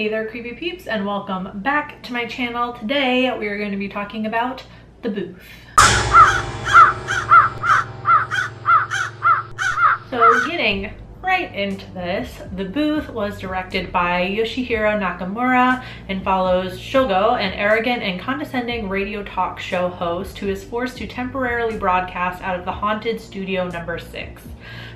Hey there, creepy peeps, and welcome back to my channel. Today we are going to be talking about the booth. So getting right into this, the booth was directed by Yoshihiro Nakamura and follows Shogo, an arrogant and condescending radio talk show host who is forced to temporarily broadcast out of the haunted studio number 6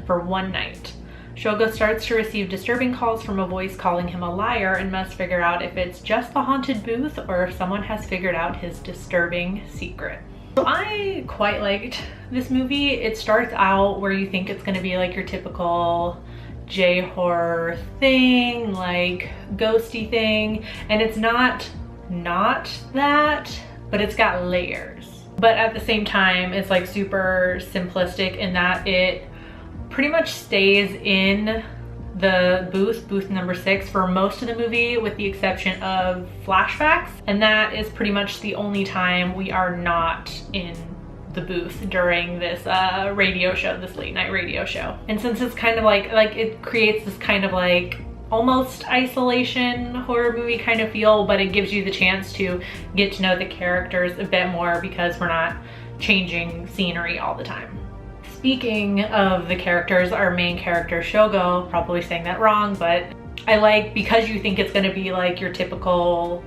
for one night. Shogo starts to receive disturbing calls from a voice calling him a liar and must figure out if it's just the haunted booth or if someone has figured out his disturbing secret. So I quite liked this movie. It starts out where you think it's going to be like your typical J-horror thing, like ghosty thing, and it's not that, but it's got layers. But at the same time, it's like super simplistic in that it pretty much stays in the booth number 6 for most of the movie, with the exception of flashbacks, and that is pretty much the only time we are not in the booth during this radio show, this late night radio show. And since it's kind of like it creates this kind of like almost isolation horror movie kind of feel, but it gives you the chance to get to know the characters a bit more because we're not changing scenery all the time. Speaking of the characters, our main character Shogo, probably saying that wrong, but I like, because you think it's going to be like your typical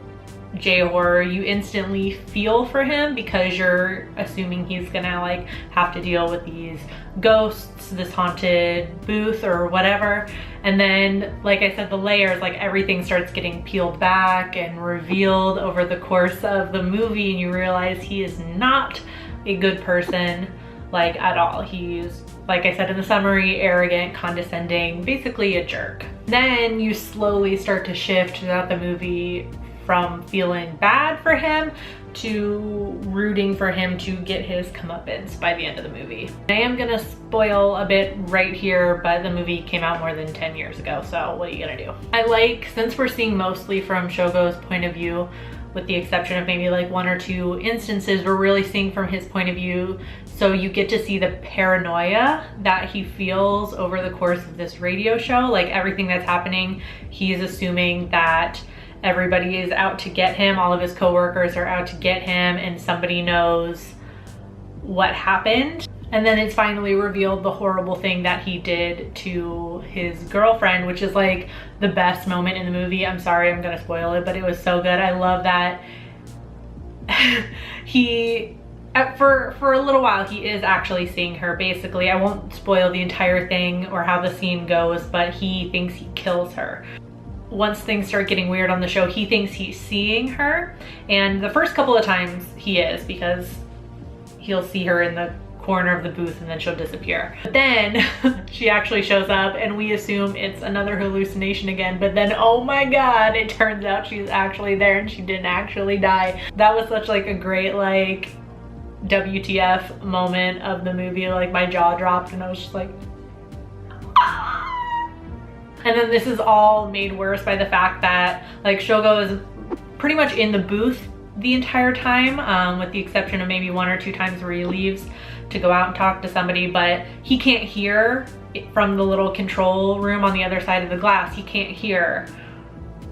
J-horror, you instantly feel for him because you're assuming he's gonna like have to deal with these ghosts, this haunted booth or whatever. And then, like I said, the layers, like everything starts getting peeled back and revealed over the course of the movie, and you realize he is not a good person, like at all. He's, like I said in the summary, arrogant, condescending, basically a jerk. Then you slowly start to shift throughout the movie from feeling bad for him to rooting for him to get his comeuppance by the end of the movie. I am gonna spoil a bit right here, but the movie came out more than 10 years ago, so what are you gonna do? I like, since we're seeing mostly from Shogo's point of view, with the exception of maybe like 1 or 2 instances, we're really seeing from his point of view, so you get to see the paranoia that he feels over the course of this radio show. Like everything that's happening, he's assuming that everybody is out to get him, all of his coworkers are out to get him, and somebody knows what happened. And then it's finally revealed the horrible thing that he did to his girlfriend, which is like the best moment in the movie. I'm sorry, I'm gonna spoil it, but it was so good. I love that he, for a little while, he is actually seeing her. Basically, I won't spoil the entire thing or how the scene goes, but he thinks he kills her. Once things start getting weird on the show, he thinks he's seeing her, and the first couple of times he is, because he'll see her in the corner of the booth and then she'll disappear. But then she actually shows up and we assume it's another hallucination again, but then oh my god, it turns out she's actually there and she didn't actually die. That was such like a great like WTF moment of the movie. Like my jaw dropped and I was just like And then this is all made worse by the fact that like Shogo is pretty much in the booth the entire time, with the exception of maybe 1 or 2 times where he leaves to go out and talk to somebody, but he can't hear from the little control room on the other side of the glass. He can't hear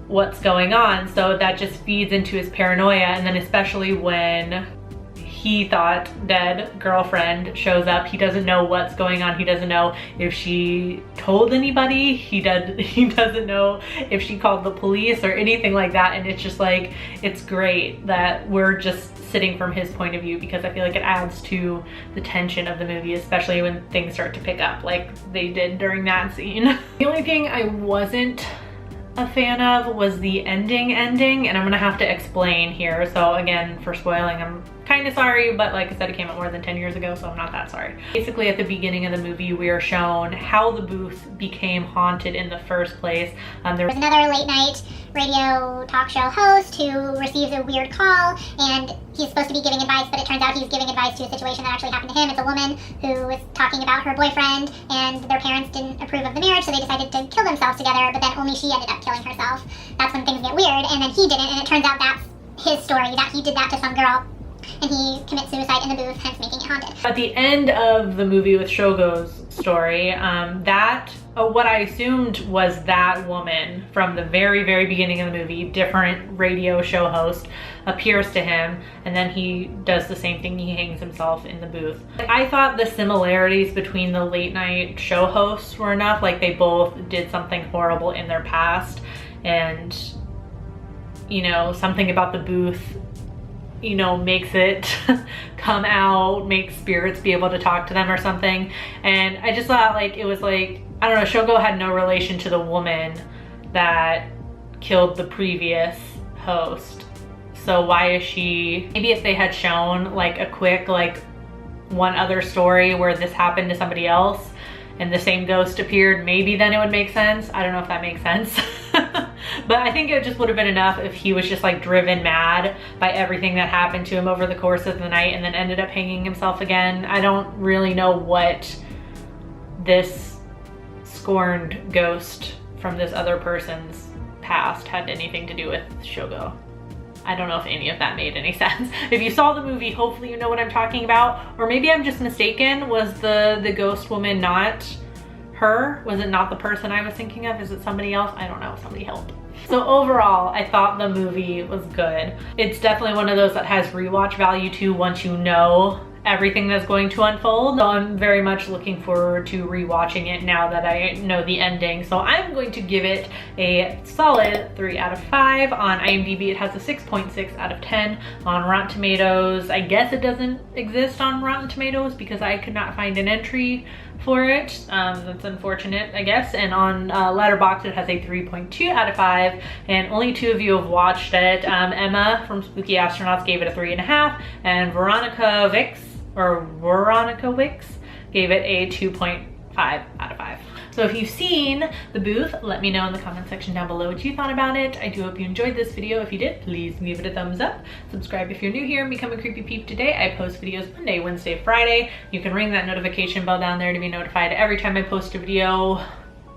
what's going on, so that just feeds into his paranoia. And then especially when he thought dead girlfriend shows up, he doesn't know what's going on. He doesn't know if she told anybody. He doesn't know if she called the police or anything like that. And it's just like, it's great that we're just sitting from his point of view, because I feel like it adds to the tension of the movie, especially when things start to pick up like they did during that scene. The only thing I wasn't a fan of was the ending, and I'm gonna have to explain here. So again, for spoiling, I'm kind of sorry, but like I said, it came out more than 10 years ago, so I'm not that sorry. Basically, at the beginning of the movie, we are shown how the booth became haunted in the first place. There was another late night radio talk show host who receives a weird call, and he's supposed to be giving advice, but it turns out he's giving advice to a situation that actually happened to him. It's a woman who was talking about her boyfriend, and their parents didn't approve of the marriage, so they decided to kill themselves together, but then only she ended up killing herself. That's when things get weird, and then he didn't, and it turns out that's his story, that he did that to some girl, and he commits suicide in the booth, hence making it haunted. At the end of the movie with Shogo's story, that what I assumed was that woman from the very, very beginning of the movie, different radio show host, appears to him, and then he does the same thing. He hangs himself in the booth. I thought the similarities between the late night show hosts were enough. Like, they both did something horrible in their past, and, you know, something about the booth, you know, makes it come out, makes spirits be able to talk to them or something. And I just thought, like, it was like, I don't know, Shogo had no relation to the woman that killed the previous host. So why is she, maybe if they had shown like a quick, like, one other story where this happened to somebody else and the same ghost appeared, maybe then it would make sense. I don't know if that makes sense. But I think it just would have been enough if he was just like driven mad by everything that happened to him over the course of the night and then ended up hanging himself again. I don't really know what this scorned ghost from this other person's past had anything to do with Shogo. I don't know if any of that made any sense. If you saw the movie, hopefully you know what I'm talking about. Or maybe I'm just mistaken. Was the ghost woman not her? Was it not the person I was thinking of? Is it somebody else? I don't know. Somebody help. So overall, I thought the movie was good. It's definitely one of those that has rewatch value too once you know everything that's going to unfold. So I'm very much looking forward to rewatching it now that I know the ending. So I'm going to give it a solid 3 out of 5. On IMDb, it has a 6.6 out of 10. On Rotten Tomatoes, I guess it doesn't exist on Rotten Tomatoes because I could not find an entry for it. That's unfortunate, I guess. And on Letterboxd, it has a 3.2 out of 5, and only 2 of you have watched it. Emma from Spooky Astronauts gave it a 3.5, and Veronica Wicks gave it a 2.5 out of 5. So if you've seen The Booth, let me know in the comment section down below what you thought about it. I do hope you enjoyed this video. If you did, please give it a thumbs up. Subscribe if you're new here and become a creepy peep today. I post videos Monday, Wednesday, Friday. You can ring that notification bell down there to be notified every time I post a video.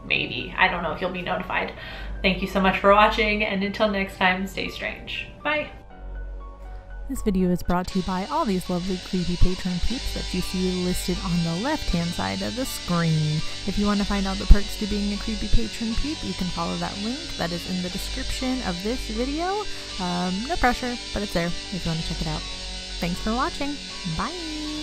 Maybe. I don't know if you'll be notified. Thank you so much for watching, and until next time, stay strange. Bye. This video is brought to you by all these lovely creepy patron peeps that you see listed on the left-hand side of the screen. If you want to find out the perks to being a creepy patron peep, you can follow that link that is in the description of this video. No pressure, but it's there if you want to check it out. Thanks for watching. Bye!